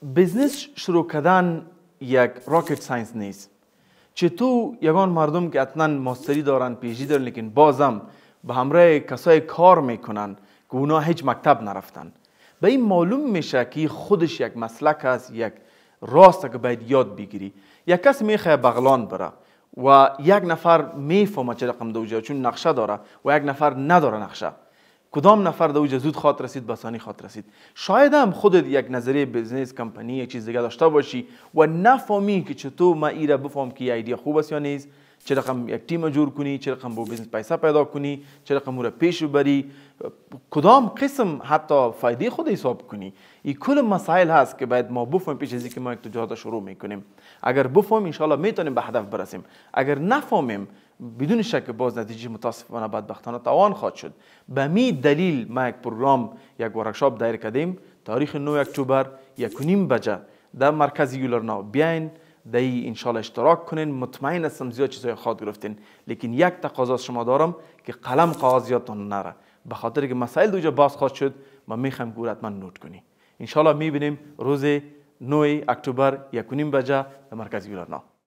بیزنس شروع کردن یک راکت ساینس نیست. چطور یگان مردم که اتناً ماستری دارن، پیشی دارن، لیکن بازم به همراه کسای کار میکنن که اونا هیچ مکتب نرفتن، به این معلوم میشه که خودش یک مسلک است، یک راسته که باید یاد بگیری. یک کس میخواه بغلان بره و یک نفر میفهمه چه رقم دوجه چون نقشه داره و یک نفر نداره نقشه، کدام نفر دوجه زود خاطر رسید، بسانی خاطر رسید. شاید هم خودت یک نظریه بزنس کمپانی یک چیز دیگه داشته باشی و نفهمی که چطور ما ایره بفهم که یه ایده خوب است یا نیست، چه رقم یک تیم جور کنی، چه رقم با بیزنس پیسه پیدا کنی، چه رقم او را پیش ببری، کدام قسم حتی فایده خود حساب کنی. این کل مسائل هست که باید ما بفهمیم پیش از اینکه ما یک تجارت شروع میکنیم. اگر بفهمیم ان شاءالله میتونیم به هدف برسیم. اگر نفهمیم بدون شک باز نتیجه متاسفانه بدبختانه تاوان خواهد شد. به می دلیل ما یک پروگرام، یک ورکشاپ دایر کردیم تاریخ 9 اکتبر 1:30 بجه در مرکز یولرنا. بیاین در انشالله اشتراک کنین. مطمئن هستم زیاد چیزای خواهد گرفتین، لیکن یک تقاضا از شما دارم که قلم کاغذ یادتون نره، به خاطر که مسائل دوجا باز خواهد شد. ما میخوایم که حتما نوت کنی. انشالله میبینیم روز 9 اکتبر 1:30 بجه در مرکز یولرنا.